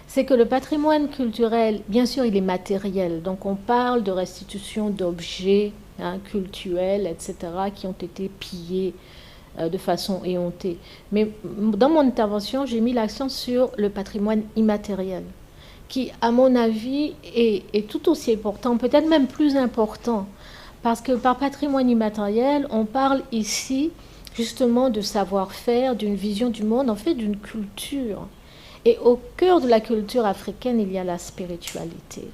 C'est que le patrimoine culturel, bien sûr, il est matériel. Donc on parle de restitution d'objets cultuels, etc., qui ont été pillés de façon éhontée. Mais dans mon intervention, j'ai mis l'accent sur le patrimoine immatériel, qui, à mon avis, est tout aussi important, peut-être même plus important, parce que par patrimoine immatériel, on parle ici justement de savoir-faire, d'une vision du monde, en fait d'une culture. Et au cœur de la culture africaine, il y a la spiritualité.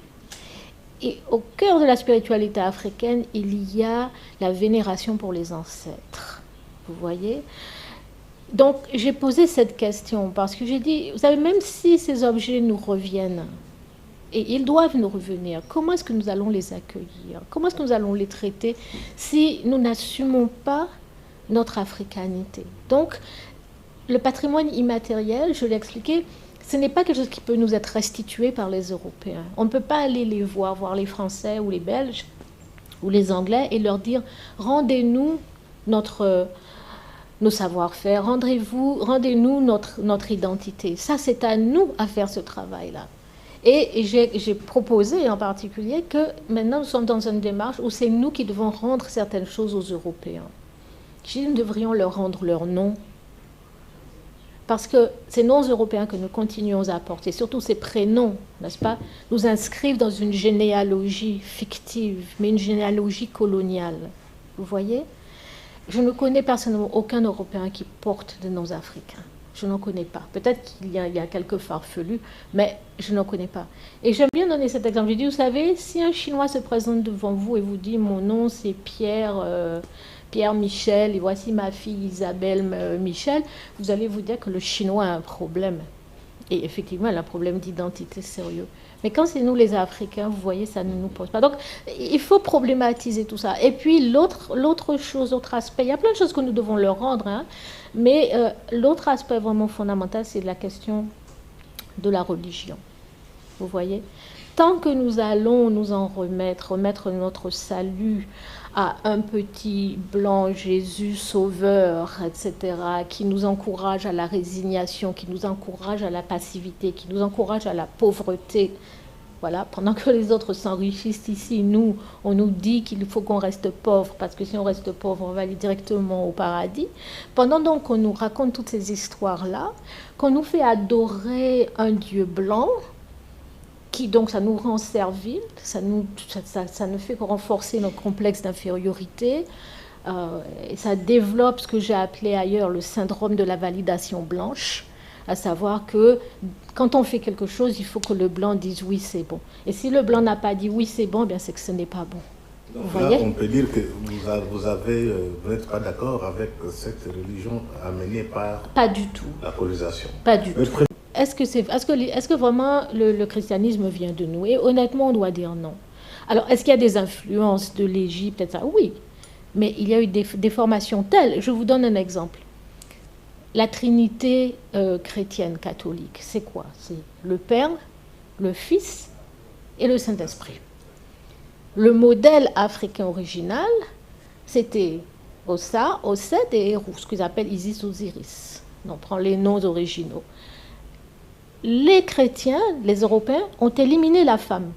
Et au cœur de la spiritualité africaine, il y a la vénération pour les ancêtres. Vous voyez? Donc j'ai posé cette question parce que j'ai dit, vous savez, même si ces objets nous reviennent, et ils doivent nous revenir, comment est-ce que nous allons les accueillir? Comment est-ce que nous allons les traiter si nous n'assumons pas notre africanité? Donc le patrimoine immatériel, je l'ai expliqué, ce n'est pas quelque chose qui peut nous être restitué par les Européens. On ne peut pas aller les voir les Français ou les Belges ou les Anglais et leur dire rendez-nous nos savoir-faire, rendez-nous notre identité. Ça, c'est à nous à faire ce travail-là. Et j'ai proposé en particulier que maintenant nous sommes dans une démarche où c'est nous qui devons rendre certaines choses aux Européens. Nous devrions leur rendre leur nom. Parce que ces noms européens que nous continuons à porter, surtout ces prénoms, n'est-ce pas, nous inscrivent dans une généalogie fictive, mais une généalogie coloniale. Vous voyez? Je ne connais personnellement aucun Européen qui porte de noms africains. Je n'en connais pas. Peut-être qu'il y a quelques farfelus, mais je n'en connais pas. Et j'aime bien donner cet exemple. J'ai dit, vous savez, si un Chinois se présente devant vous et vous dit, mon nom c'est Pierre Michel, et voici ma fille Isabelle Michel, vous allez vous dire que le chinois a un problème. Et effectivement, elle a un problème d'identité sérieux. Mais quand c'est nous les Africains, vous voyez, ça ne nous pose pas. Donc, il faut problématiser tout ça. Et puis, l'autre chose, l'autre aspect, il y a plein de choses que nous devons leur rendre, mais l'autre aspect vraiment fondamental, c'est la question de la religion. Vous voyez? Tant que nous allons nous en remettre notre salut à un petit blanc Jésus sauveur, etc., qui nous encourage à la résignation, qui nous encourage à la passivité, qui nous encourage à la pauvreté. Voilà, pendant que les autres s'enrichissent ici, nous, on nous dit qu'il faut qu'on reste pauvre, parce que si on reste pauvre, on va aller directement au paradis. Pendant donc qu'on nous raconte toutes ces histoires-là, qu'on nous fait adorer un Dieu blanc, qui donc ça nous rend serviles, ça ne fait que renforcer notre complexe d'infériorité, et ça développe ce que j'ai appelé ailleurs le syndrome de la validation blanche, à savoir que quand on fait quelque chose, il faut que le blanc dise oui c'est bon. Et si le blanc n'a pas dit oui c'est bon, bien c'est que ce n'est pas bon. Donc vous là, voyez, on peut dire que vous n'êtes pas d'accord avec cette religion amenée par pas du tout. La colonisation. Pas du tout. Est-ce que vraiment le christianisme vient de nous? Et honnêtement, on doit dire non. Alors, est-ce qu'il y a des influences de l'Égypte, etc.? Oui, mais il y a eu des formations telles. Je vous donne un exemple. La Trinité chrétienne catholique, c'est quoi? C'est le Père, le Fils et le Saint-Esprit. Le modèle africain original, c'était Ossa, Osset et Héru, ce qu'ils appellent Isis-Osiris. On prend les noms originaux. Les chrétiens, les Européens, ont éliminé la femme.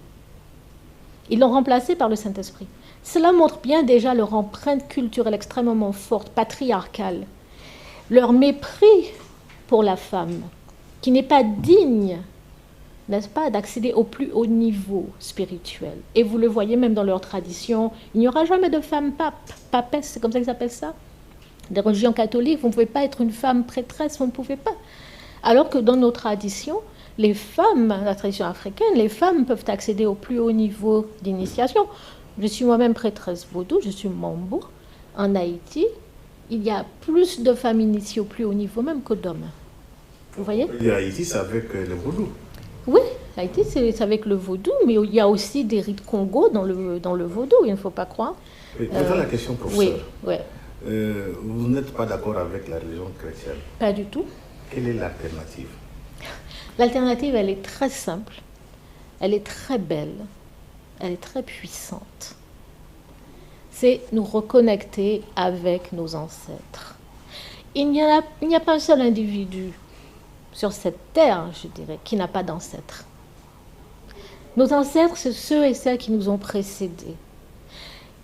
Ils l'ont remplacée par le Saint-Esprit. Cela montre bien déjà leur empreinte culturelle extrêmement forte, patriarcale. Leur mépris pour la femme, qui n'est pas digne, n'est-ce pas, d'accéder au plus haut niveau spirituel. Et vous le voyez même dans leur tradition, il n'y aura jamais de femme pape, papesse, c'est comme ça qu'ils appellent ça. Des religions catholiques, vous ne pouvez pas être une femme prêtresse, vous ne pouvez pas. Alors que dans nos traditions, les femmes, la tradition africaine, les femmes peuvent accéder au plus haut niveau d'initiation. Je suis moi-même prêtresse vaudou, je suis mambo. En Haïti, il y a plus de femmes initiées au plus haut niveau même que d'hommes. Vous voyez? Et Haïti, c'est avec le vaudou. Oui, Haïti, c'est avec le vaudou, mais il y a aussi des rites Congo dans le vaudou, il ne faut pas croire. Oui, la question, professeur. Oui. Vous n'êtes pas d'accord avec la religion chrétienne? Pas du tout. Quelle est l'alternative? L'alternative, elle est très simple, elle est très belle, elle est très puissante. C'est nous reconnecter avec nos ancêtres. Il n'y a pas un seul individu sur cette terre, je dirais, qui n'a pas d'ancêtres. Nos ancêtres, c'est ceux et celles qui nous ont précédés,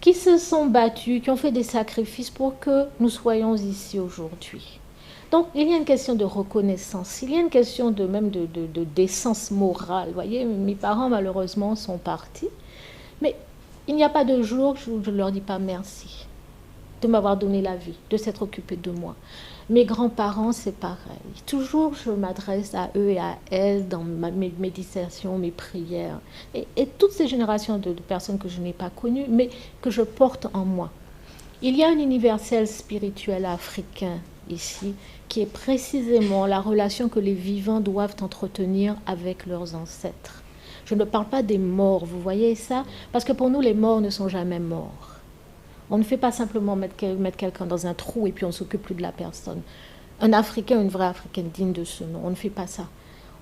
qui se sont battus, qui ont fait des sacrifices pour que nous soyons ici aujourd'hui. Donc, il y a une question de reconnaissance, il y a une question même de décence morale. Vous voyez, mes parents, malheureusement, sont partis, mais il n'y a pas de jour où je ne leur dis pas merci de m'avoir donné la vie, de s'être occupé de moi. Mes grands-parents, c'est pareil. Toujours, je m'adresse à eux et à elles dans mes méditations, mes prières. Et toutes ces générations de personnes que je n'ai pas connues, mais que je porte en moi. Il y a un universel spirituel africain ici, qui est précisément la relation que les vivants doivent entretenir avec leurs ancêtres. Je ne parle pas des morts, vous voyez ça? Parce que pour nous, les morts ne sont jamais morts. On ne fait pas simplement mettre quelqu'un dans un trou et puis on ne s'occupe plus de la personne. Un Africain, une vraie Africaine digne de ce nom, on ne fait pas ça.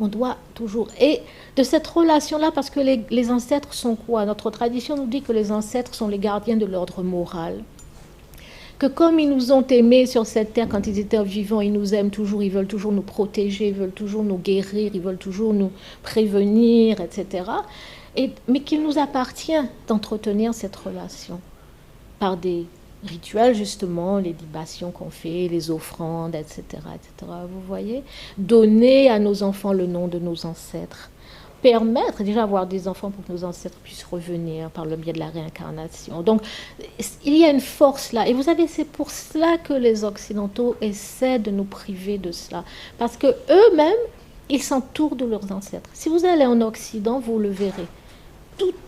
On doit toujours... Et de cette relation-là, parce que les ancêtres sont quoi? Notre tradition nous dit que les ancêtres sont les gardiens de l'ordre moral. Que comme ils nous ont aimés sur cette terre quand ils étaient vivants, ils nous aiment toujours, ils veulent toujours nous protéger, ils veulent toujours nous guérir, ils veulent toujours nous prévenir, etc. Mais qu'il nous appartient d'entretenir cette relation par des rituels, justement, les libations qu'on fait, les offrandes, etc., etc. Vous voyez? Donner à nos enfants le nom de nos ancêtres. Permettre déjà avoir des enfants pour que nos ancêtres puissent revenir par le biais de la réincarnation. Donc, il y a une force là. Et vous savez, c'est pour cela que les Occidentaux essaient de nous priver de cela. Parce que eux-mêmes, ils s'entourent de leurs ancêtres. Si vous allez en Occident, vous le verrez.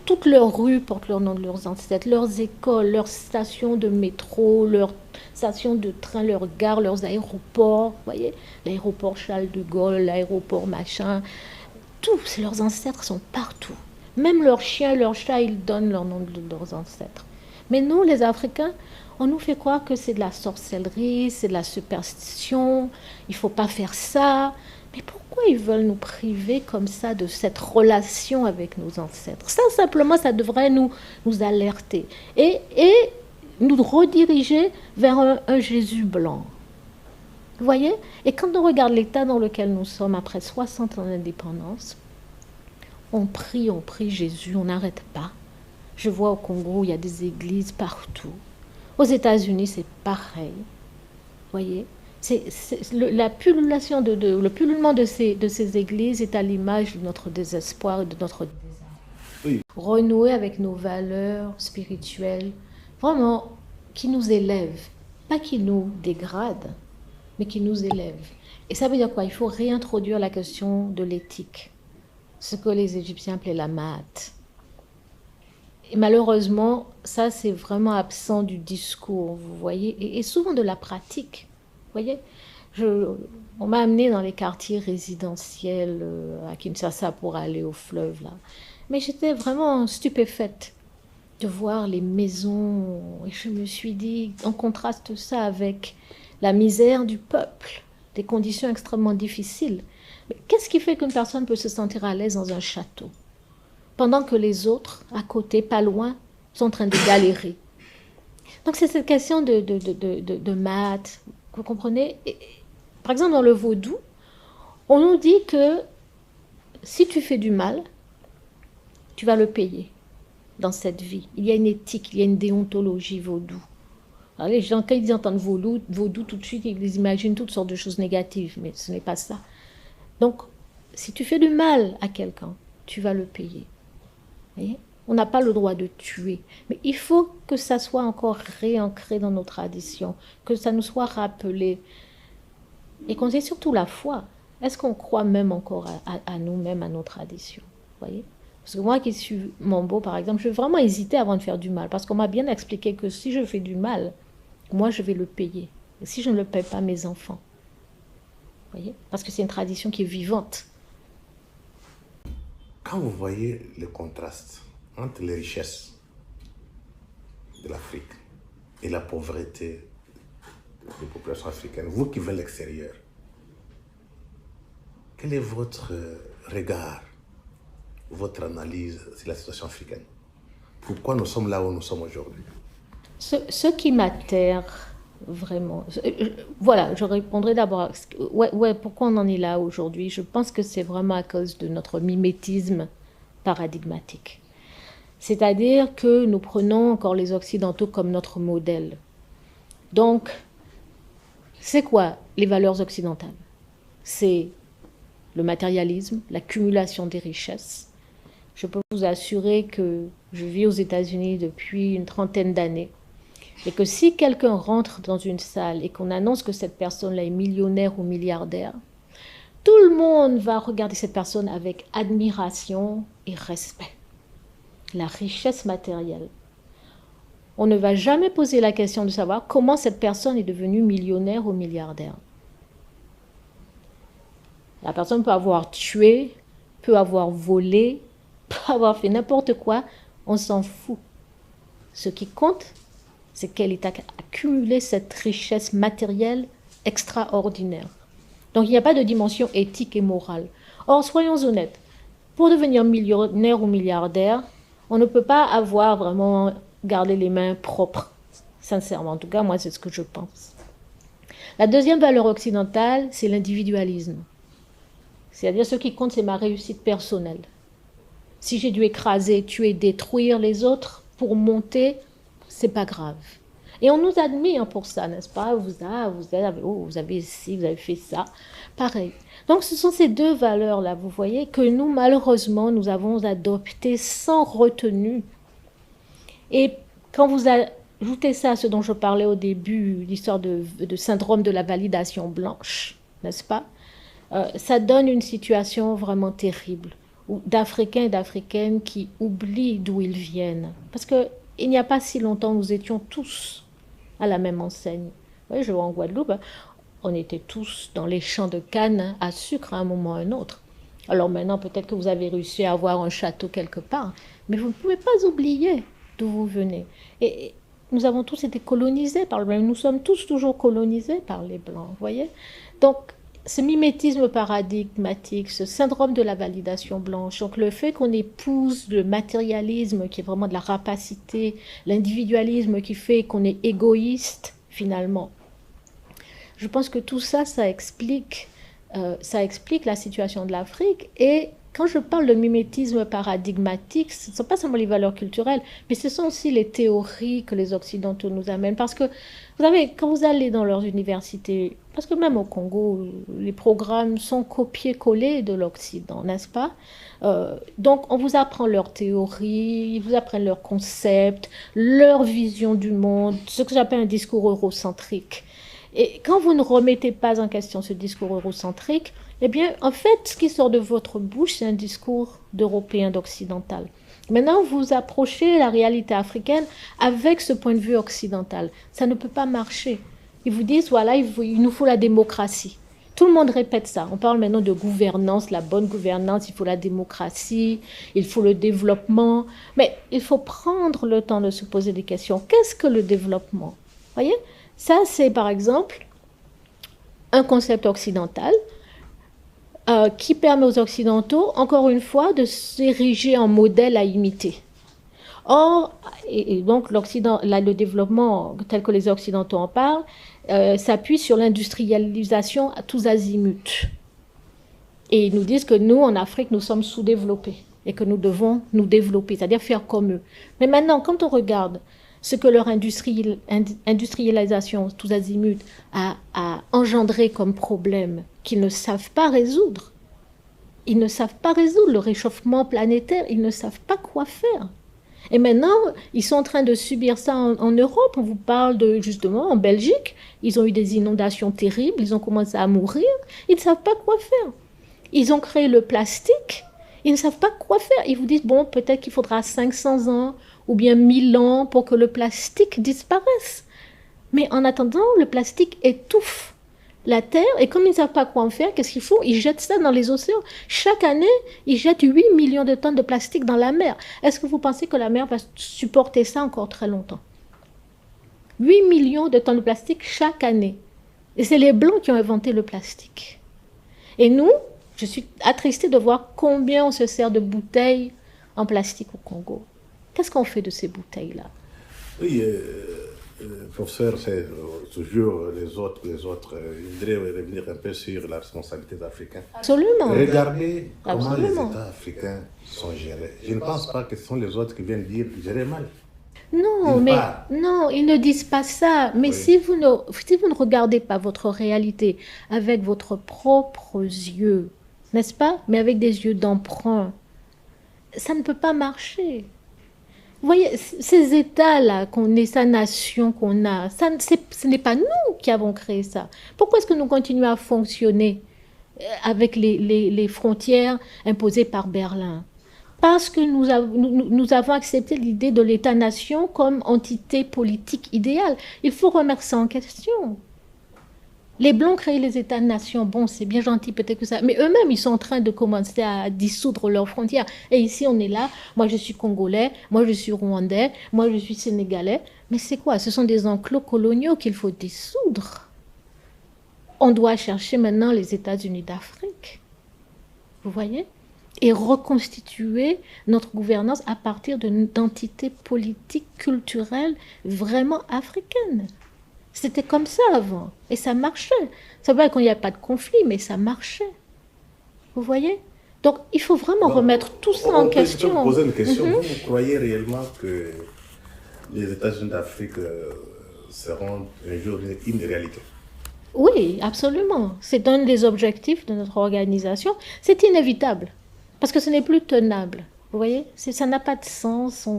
Toutes leurs rues portent le nom de leurs ancêtres, leurs écoles, leurs stations de métro, leurs stations de train, leurs gares, leurs aéroports. Vous voyez, l'aéroport Charles de Gaulle, l'aéroport machin. Tous leurs ancêtres sont partout. Même leurs chiens, leurs chats, ils donnent leur nom de leurs ancêtres. Mais nous, les Africains, on nous fait croire que c'est de la sorcellerie, c'est de la superstition, il ne faut pas faire ça. Mais pourquoi ils veulent nous priver comme ça de cette relation avec nos ancêtres? Ça, simplement, ça devrait nous alerter et nous rediriger vers un Jésus blanc. Vous voyez? Et quand on regarde l'état dans lequel nous sommes après 60 ans d'indépendance, on prie Jésus, on n'arrête pas. Je vois au Congo, il y a des églises partout. Aux États-Unis, c'est pareil. Vous voyez? La pullulation le pullulement de ces églises est à l'image de notre désespoir et de notre désarroi. Oui. Renouer avec nos valeurs spirituelles, vraiment, qui nous élèvent, pas qui nous dégradent, mais qui nous élèvent. Et ça veut dire quoi? Il faut réintroduire la question de l'éthique, ce que les Égyptiens appelaient la maat. Et malheureusement, ça c'est vraiment absent du discours, vous voyez, et souvent de la pratique. Vous voyez, on m'a amené dans les quartiers résidentiels à Kinshasa pour aller au fleuve, là. Mais j'étais vraiment stupéfaite de voir les maisons. Et je me suis dit, on contraste ça avec la misère du peuple, des conditions extrêmement difficiles. Mais qu'est-ce qui fait qu'une personne peut se sentir à l'aise dans un château, pendant que les autres, à côté, pas loin, sont en train de galérer? Donc c'est cette question de maths. Vous comprenez? Par exemple, dans le vaudou, on nous dit que si tu fais du mal, tu vas le payer dans cette vie. Il y a une éthique, il y a une déontologie vaudou. Alors les gens, quand ils entendent vaudou, tout de suite, ils imaginent toutes sortes de choses négatives, mais ce n'est pas ça. Donc, si tu fais du mal à quelqu'un, tu vas le payer. Vous voyez? On n'a pas le droit de tuer. Mais il faut que ça soit encore réancré dans nos traditions, que ça nous soit rappelé. Et qu'on ait surtout la foi. Est-ce qu'on croit même encore à nous-mêmes, à nos traditions? Vous voyez? Parce que moi qui suis Mambo, par exemple, je vais vraiment hésiter avant de faire du mal. Parce qu'on m'a bien expliqué que si je fais du mal, moi je vais le payer. Et si je ne le paye pas, mes enfants. Vous voyez? Parce que c'est une tradition qui est vivante. Quand vous voyez le contraste entre les richesses de l'Afrique et la pauvreté des populations africaines, vous qui venez de l'extérieur, quel est votre regard, votre analyse sur la situation africaine? Pourquoi nous sommes là où nous sommes aujourd'hui? Ce qui m'atterre, vraiment. Voilà, je répondrai d'abord. Pourquoi on en est là aujourd'hui? Je pense que c'est vraiment à cause de notre mimétisme paradigmatique. C'est-à-dire que nous prenons encore les Occidentaux comme notre modèle. Donc, c'est quoi les valeurs occidentales? C'est le matérialisme, l'accumulation des richesses. Je peux vous assurer que je vis aux États-Unis depuis une trentaine d'années et que si quelqu'un rentre dans une salle et qu'on annonce que cette personne-là est millionnaire ou milliardaire, tout le monde va regarder cette personne avec admiration et respect. La richesse matérielle. On ne va jamais poser la question de savoir comment cette personne est devenue millionnaire ou milliardaire. La personne peut avoir tué, peut avoir volé, peut avoir fait n'importe quoi, on s'en fout. Ce qui compte, c'est qu'elle ait accumulé cette richesse matérielle extraordinaire. Donc il n'y a pas de dimension éthique et morale. Or, soyons honnêtes, pour devenir millionnaire ou milliardaire, on ne peut pas avoir vraiment gardé les mains propres, sincèrement. En tout cas, moi, c'est ce que je pense. La deuxième valeur occidentale, c'est l'individualisme. C'est-à-dire, ce qui compte, c'est ma réussite personnelle. Si j'ai dû écraser, tuer, détruire les autres pour monter, c'est pas grave. Et on nous admire pour ça, n'est-ce pas? Vous avez ci, vous avez fait ça. Pareil. Donc, ce sont ces deux valeurs-là, vous voyez, que nous, malheureusement, nous avons adoptées sans retenue. Et quand vous ajoutez ça à ce dont je parlais au début, l'histoire de syndrome de la validation blanche, n'est-ce pas? Ça donne une situation vraiment terrible d'Africains et d'Africaines qui oublient d'où ils viennent. Parce qu'il n'y a pas si longtemps, nous étions tous à la même enseigne. Oui, je vois en Guadeloupe, on était tous dans les champs de canne à sucre à un moment ou à un autre. Alors maintenant, peut-être que vous avez réussi à avoir un château quelque part, mais vous ne pouvez pas oublier d'où vous venez. Et nous avons tous été colonisés par le blanc. Nous sommes tous toujours colonisés par les blancs, vous voyez? Donc, ce mimétisme paradigmatique, ce syndrome de la validation blanche, donc le fait qu'on épouse le matérialisme qui est vraiment de la rapacité, l'individualisme qui fait qu'on est égoïste finalement. Je pense que tout ça, ça explique la situation de l'Afrique. Et quand je parle de mimétisme paradigmatique, ce ne sont pas seulement les valeurs culturelles, mais ce sont aussi les théories que les Occidentaux nous amènent. Parce que, vous savez, quand vous allez dans leurs universités, parce que même au Congo, les programmes sont copiés-collés de l'Occident, n'est-ce pas? Donc, on vous apprend leurs théories, ils vous apprennent leurs concepts, leur vision du monde, ce que j'appelle un discours eurocentrique. Et quand vous ne remettez pas en question ce discours eurocentrique, eh bien, en fait, ce qui sort de votre bouche, c'est un discours d'Européen, d'occidental. Maintenant, vous approchez la réalité africaine avec ce point de vue occidental. Ça ne peut pas marcher. Ils vous disent, voilà, il nous faut la démocratie. Tout le monde répète ça. On parle maintenant de gouvernance, la bonne gouvernance, il faut la démocratie, il faut le développement. Mais il faut prendre le temps de se poser des questions. Qu'est-ce que le développement? Vous voyez? Ça, c'est par exemple un concept occidental qui permet aux Occidentaux, encore une fois, de s'ériger en modèle à imiter. Or, et donc le développement tel que les Occidentaux en parlent s'appuie sur l'industrialisation à tous azimuts. Et ils nous disent que nous, en Afrique, nous sommes sous-développés et que nous devons nous développer, c'est-à-dire faire comme eux. Mais maintenant, quand on regarde ce que leur industrialisation tous azimuts a engendré comme problème qu'ils ne savent pas résoudre. Ils ne savent pas résoudre le réchauffement planétaire, ils ne savent pas quoi faire. Et maintenant, ils sont en train de subir ça en Europe. On vous parle de, justement, en Belgique, ils ont eu des inondations terribles, ils ont commencé à mourir, ils ne savent pas quoi faire. Ils ont créé le plastique, ils ne savent pas quoi faire. Ils vous disent, bon, peut-être qu'il faudra 500 ans ou bien 1000 ans pour que le plastique disparaisse. Mais en attendant, le plastique étouffe la Terre, et comme ils ne savent pas quoi en faire, qu'est-ce qu'ils font? Ils jettent ça dans les océans. Chaque année, ils jettent 8 millions de tonnes de plastique dans la mer. Est-ce que vous pensez que la mer va supporter ça encore très longtemps? 8 millions de tonnes de plastique chaque année. Et c'est les Blancs qui ont inventé le plastique. Et nous, je suis attristée de voir combien on se sert de bouteilles en plastique au Congo. Qu'est-ce qu'on fait de ces bouteilles-là? Oui, Professeur, c'est toujours les autres. Je voudrais revenir un peu sur la responsabilité des Africains. Absolument. Regardez comment Absolument. les États africains sont gérés. Je ne pense pas que ce sont les autres qui viennent dire gérer mal. Non, mais non, ils ne disent pas ça. Mais si vous ne regardez pas votre réalité avec votre propres yeux, n'est-ce pas? Mais avec des yeux d'emprunt, ça ne peut pas marcher. Vous voyez, ces États-là, qu'on est, sa nation qu'on a, ce n'est pas nous qui avons créé ça. Pourquoi est-ce que nous continuons à fonctionner avec les frontières imposées par Berlin? Parce que nous avons accepté l'idée de l'État-nation comme entité politique idéale. Il faut remettre ça en question. Les Blancs créent les États-nations, bon, c'est bien gentil peut-être que ça, mais eux-mêmes, ils sont en train de commencer à dissoudre leurs frontières. Et ici, on est là, moi je suis Congolais, moi je suis Rwandais, moi je suis Sénégalais. Mais c'est quoi? Ce sont des enclos coloniaux qu'il faut dissoudre. On doit chercher maintenant les États-Unis d'Afrique. Vous voyez? Et reconstituer notre gouvernance à partir d'entités politiques, culturelles, vraiment africaines. C'était comme ça avant. Et ça marchait. Ça veut dire qu'il n'y a pas de conflit, mais ça marchait. Vous voyez? Donc, il faut vraiment remettre tout ça en question. Je peux vous poser une question. Vous croyez réellement que les États-Unis d'Afrique seront un jour une réalité? Oui, absolument. C'est un des objectifs de notre organisation. C'est inévitable. Parce que ce n'est plus tenable. Vous voyez? Ça n'a pas de sens.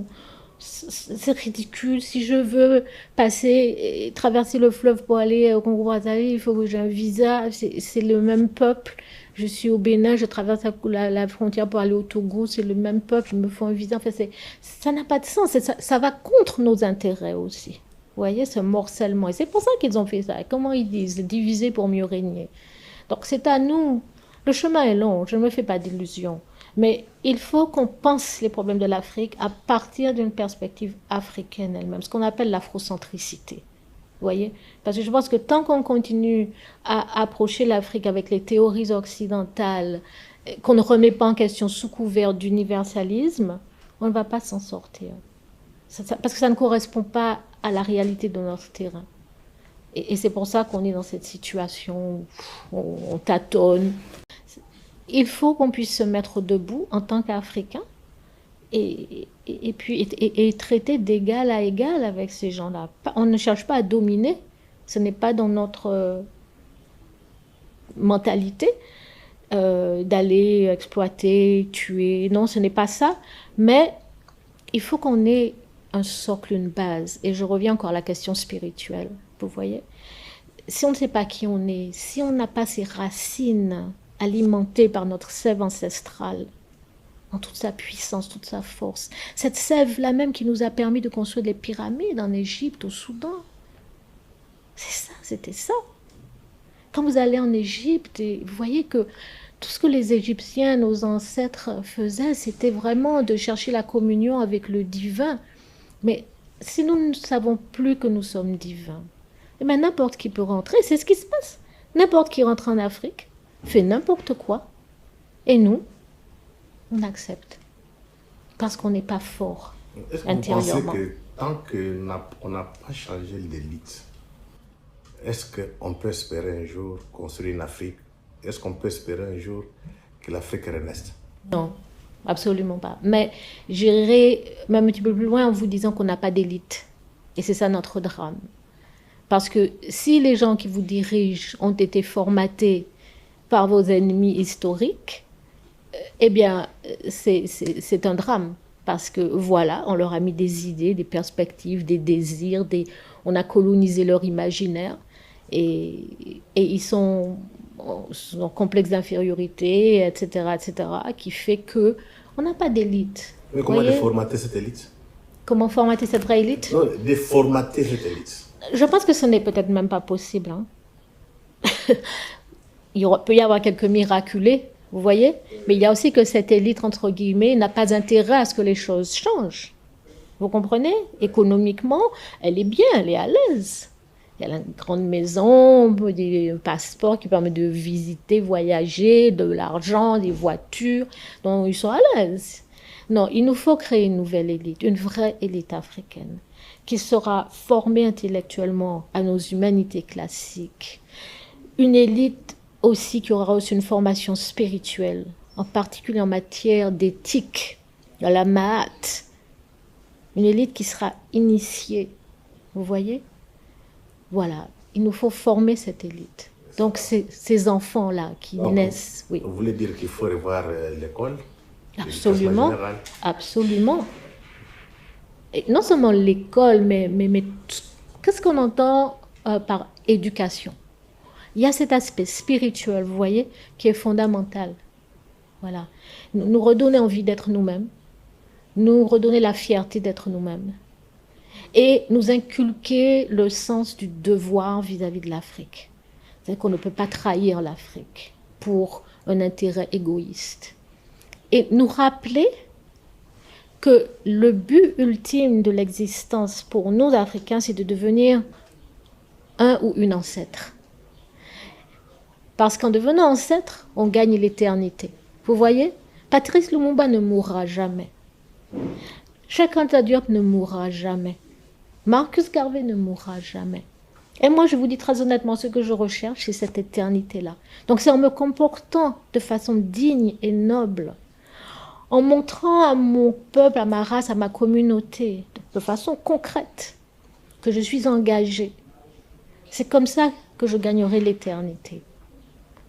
C'est ridicule. Si je veux passer, traverser le fleuve pour aller au Congo-Brazzaville, il faut que j'ai un visa. C'est le même peuple. Je suis au Bénin, je traverse la frontière pour aller au Togo, c'est le même peuple, je me fais un visa. Enfin, ça n'a pas de sens. Ça va contre nos intérêts aussi. Vous voyez, ce morcellement. Et c'est pour ça qu'ils ont fait ça. Comment ils disent? Diviser pour mieux régner. Donc c'est à nous. Le chemin est long, je ne me fais pas d'illusions. Mais il faut qu'on pense les problèmes de l'Afrique à partir d'une perspective africaine elle-même, ce qu'on appelle l'afrocentricité. Vous voyez? Parce que je pense que tant qu'on continue à approcher l'Afrique avec les théories occidentales, qu'on ne remet pas en question sous couvert d'universalisme, on ne va pas s'en sortir. Parce que ça ne correspond pas à la réalité de notre terrain. Et c'est pour ça qu'on est dans cette situation où on tâtonne. Il faut qu'on puisse se mettre debout en tant qu'Africains et traiter d'égal à égal avec ces gens-là. On ne cherche pas à dominer, ce n'est pas dans notre mentalité d'aller exploiter, tuer. Non, ce n'est pas ça. Mais il faut qu'on ait un socle, une base. Et je reviens encore à la question spirituelle, vous voyez. Si on ne sait pas qui on est, si on n'a pas ces racines alimentée par notre sève ancestrale, en toute sa puissance, toute sa force. Cette sève-là même qui nous a permis de construire les pyramides en Égypte, au Soudan. C'est ça, c'était ça. Quand vous allez en Égypte, et vous voyez que tout ce que les Égyptiens, nos ancêtres faisaient, c'était vraiment de chercher la communion avec le divin. Mais si nous ne savons plus que nous sommes divins, eh bien n'importe qui peut rentrer, c'est ce qui se passe. N'importe qui rentre en Afrique, fait n'importe quoi, et nous, on accepte, parce qu'on n'est pas fort intérieurement. Est-ce que vous pensez que tant qu'on n'a pas changé l'élite, est-ce qu'on peut espérer un jour construire une Afrique? Est-ce qu'on peut espérer un jour que l'Afrique renaisse? Non, absolument pas. Mais j'irai même un petit peu plus loin en vous disant qu'on n'a pas d'élite. Et c'est ça notre drame. Parce que si les gens qui vous dirigent ont été formatés par vos ennemis historiques, eh bien, c'est un drame. Parce que voilà, on leur a mis des idées, des perspectives, des désirs, on a colonisé leur imaginaire et ils sont en complexe d'infériorité, etc., qui fait qu'on n'a pas d'élite. Mais comment déformater cette élite? Comment formater cette vraie élite? Non, déformater cette élite. Je pense que ce n'est peut-être même pas possible. Hein. Peut y avoir quelques miraculés, vous voyez, mais il y a aussi que cette élite, entre guillemets, n'a pas intérêt à ce que les choses changent. Vous comprenez? Économiquement, elle est bien, elle est à l'aise. Il y a une grande maison, des passeports qui permettent de visiter, voyager, de l'argent, des voitures, donc ils sont à l'aise. Non, il nous faut créer une nouvelle élite, une vraie élite africaine, qui sera formée intellectuellement à nos humanités classiques. Une élite aussi qui aura aussi une formation spirituelle, en particulier en matière d'éthique, à la Mahat. Une élite qui sera initiée, vous voyez? Voilà, il nous faut former cette élite. Donc ces enfants-là qui naissent, oui. Vous voulez dire qu'il faut revoir l'école? Absolument, absolument. Et non seulement l'école, mais qu'est-ce qu'on entend par éducation? Il y a cet aspect spirituel, vous voyez, qui est fondamental. Voilà. Nous redonner envie d'être nous-mêmes, nous redonner la fierté d'être nous-mêmes et nous inculquer le sens du devoir vis-à-vis de l'Afrique. C'est-à-dire qu'on ne peut pas trahir l'Afrique pour un intérêt égoïste. Et nous rappeler que le but ultime de l'existence pour nous Africains, c'est de devenir un ou une ancêtre. Parce qu'en devenant ancêtre, on gagne l'éternité. Vous voyez, Patrice Lumumba ne mourra jamais. Cheikh Anta Diop ne mourra jamais. Marcus Garvey ne mourra jamais. Et moi, je vous dis très honnêtement, ce que je recherche, c'est cette éternité-là. Donc c'est en me comportant de façon digne et noble, en montrant à mon peuple, à ma race, à ma communauté, de façon concrète, que je suis engagée. C'est comme ça que je gagnerai l'éternité.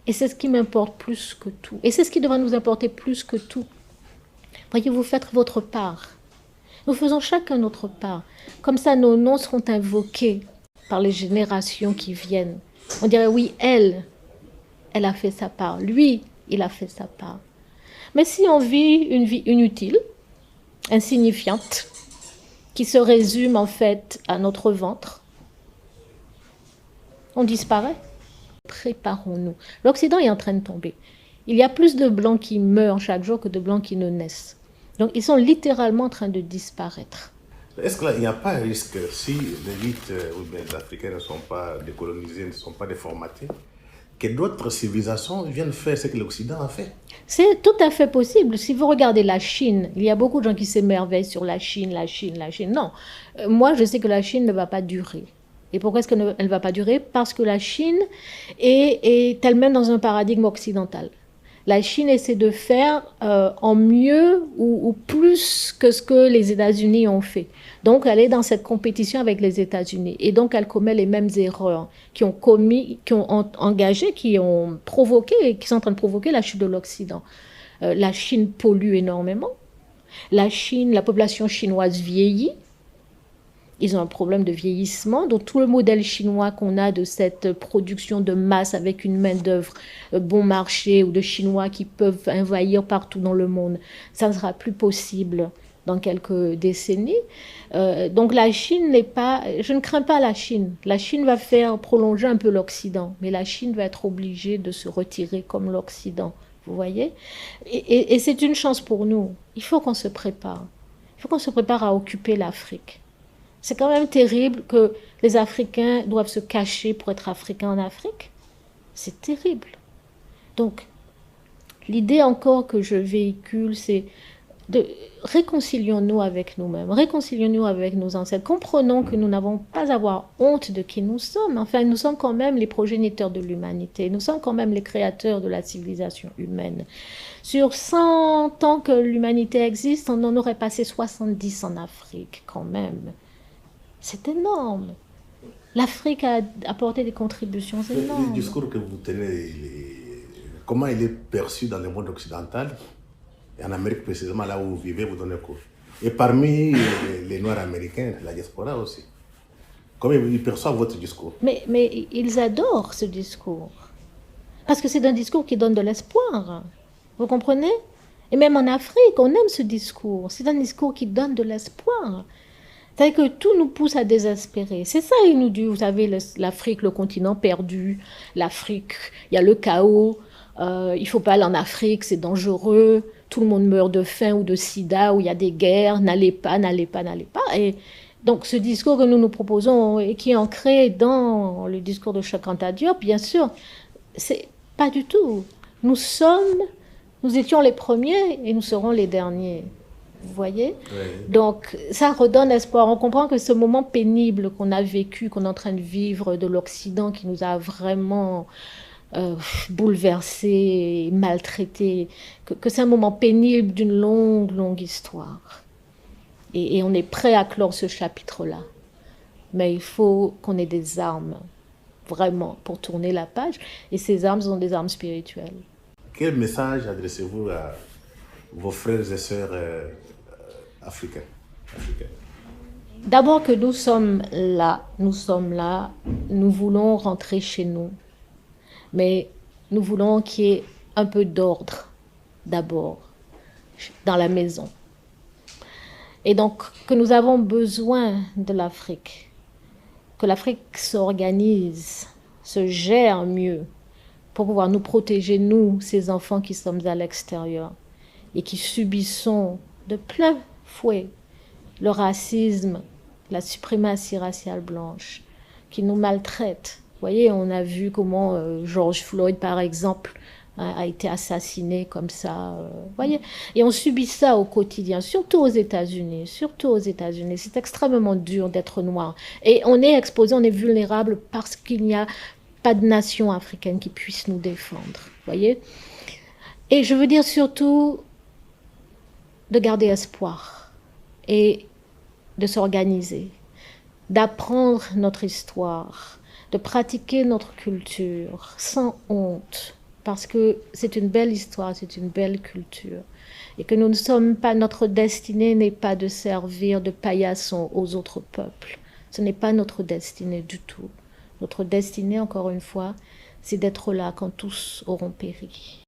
Et c'est ce qui m'importe plus que tout. Et c'est ce qui devrait nous importer plus que tout. Voyez, vous faites votre part. Nous faisons chacun notre part. Comme ça, nos noms seront invoqués par les générations qui viennent. On dirait, oui, elle a fait sa part. Lui, il a fait sa part. Mais si on vit une vie inutile, insignifiante, qui se résume en fait à notre ventre, on disparaît. Préparons-nous. L'Occident est en train de tomber. Il y a plus de Blancs qui meurent chaque jour que de Blancs qui ne naissent. Donc ils sont littéralement en train de disparaître. Est-ce qu'il n'y a pas un risque, si l'élite ou bien les Africains ne sont pas décolonisés, ne sont pas déformatés, que d'autres civilisations viennent faire ce que l'Occident a fait? C'est tout à fait possible. Si vous regardez la Chine, il y a beaucoup de gens qui s'émerveillent sur la Chine. Non, moi je sais que la Chine ne va pas durer. Et pourquoi est-ce qu'elle ne va pas durer? Parce que la Chine est elle-même dans un paradigme occidental. La Chine essaie de faire en mieux ou plus que ce que les États-Unis ont fait. Donc, elle est dans cette compétition avec les États-Unis. Et donc, elle commet les mêmes erreurs qui ont engagé, qui ont provoqué, qui sont en train de provoquer la chute de l'Occident. La Chine pollue énormément. La population chinoise vieillit. Ils ont un problème de vieillissement. Donc, tout le modèle chinois qu'on a de cette production de masse avec une main-d'œuvre bon marché ou de Chinois qui peuvent envahir partout dans le monde, ça ne sera plus possible dans quelques décennies. Donc, la Chine n'est pas... Je ne crains pas la Chine. La Chine va faire prolonger un peu l'Occident, mais la Chine va être obligée de se retirer comme l'Occident. Vous voyez? Et c'est une chance pour nous. Il faut qu'on se prépare. Il faut qu'on se prépare à occuper l'Afrique. C'est quand même terrible que les Africains doivent se cacher pour être Africains en Afrique. C'est terrible. Donc, l'idée encore que je véhicule, c'est de réconcilions-nous avec nous-mêmes, réconcilions-nous avec nos ancêtres, comprenons que nous n'avons pas à avoir honte de qui nous sommes. Enfin, nous sommes quand même les progéniteurs de l'humanité, nous sommes quand même les créateurs de la civilisation humaine. Sur 100 ans que l'humanité existe, on en aurait passé 70 en Afrique quand même. C'est énorme. L'Afrique a apporté des contributions énormes. Le discours que vous tenez, comment il est perçu dans le monde occidental, et en Amérique précisément, là où vous vivez, vous donnez quoi? Et parmi les Noirs américains, la diaspora aussi. Comment ils perçoivent votre discours? Mais ils adorent ce discours. Parce que c'est un discours qui donne de l'espoir. Vous comprenez? Et même en Afrique, on aime ce discours. C'est un discours qui donne de l'espoir. C'est-à-dire que tout nous pousse à désespérer. C'est ça, il nous dit, vous savez, l'Afrique, le continent perdu, l'Afrique, il y a le chaos, il ne faut pas aller en Afrique, c'est dangereux, tout le monde meurt de faim ou de sida, ou il y a des guerres, n'allez pas, n'allez pas, n'allez pas. Et donc ce discours que nous nous proposons et qui est ancré dans le discours de Cheikh Anta Diop, bien sûr, c'est pas du tout. Nous étions les premiers et nous serons les derniers. Vous voyez? Oui. Donc, ça redonne espoir. On comprend que ce moment pénible qu'on a vécu, qu'on est en train de vivre de l'Occident, qui nous a vraiment bouleversés, maltraités, que c'est un moment pénible d'une longue, longue histoire. Et on est prêt à clore ce chapitre-là. Mais il faut qu'on ait des armes, vraiment, pour tourner la page. Et ces armes sont des armes spirituelles. Quel message adressez-vous à vos frères et sœurs africains? D'abord que nous sommes là, nous voulons rentrer chez nous. Mais nous voulons qu'il y ait un peu d'ordre, d'abord, dans la maison. Et donc, que nous avons besoin de l'Afrique, que l'Afrique s'organise, se gère mieux pour pouvoir nous protéger, nous, ces enfants qui sommes à l'extérieur et qui subissons de plein fouet le racisme, la suprématie raciale blanche, qui nous maltraite. Vous voyez, on a vu comment George Floyd, par exemple, a été assassiné comme ça. Vous voyez, et on subit ça au quotidien, surtout aux États-Unis. Surtout aux États-Unis. C'est extrêmement dur d'être noir. Et on est exposé, on est vulnérable parce qu'il n'y a pas de nation africaine qui puisse nous défendre. Vous voyez? Et je veux dire surtout de garder espoir et de s'organiser, d'apprendre notre histoire, de pratiquer notre culture sans honte, parce que c'est une belle histoire, c'est une belle culture, et que nous ne sommes pas, notre destinée n'est pas de servir de paillasson aux autres peuples. Ce n'est pas notre destinée du tout. Notre destinée, encore une fois, c'est d'être là quand tous auront péri.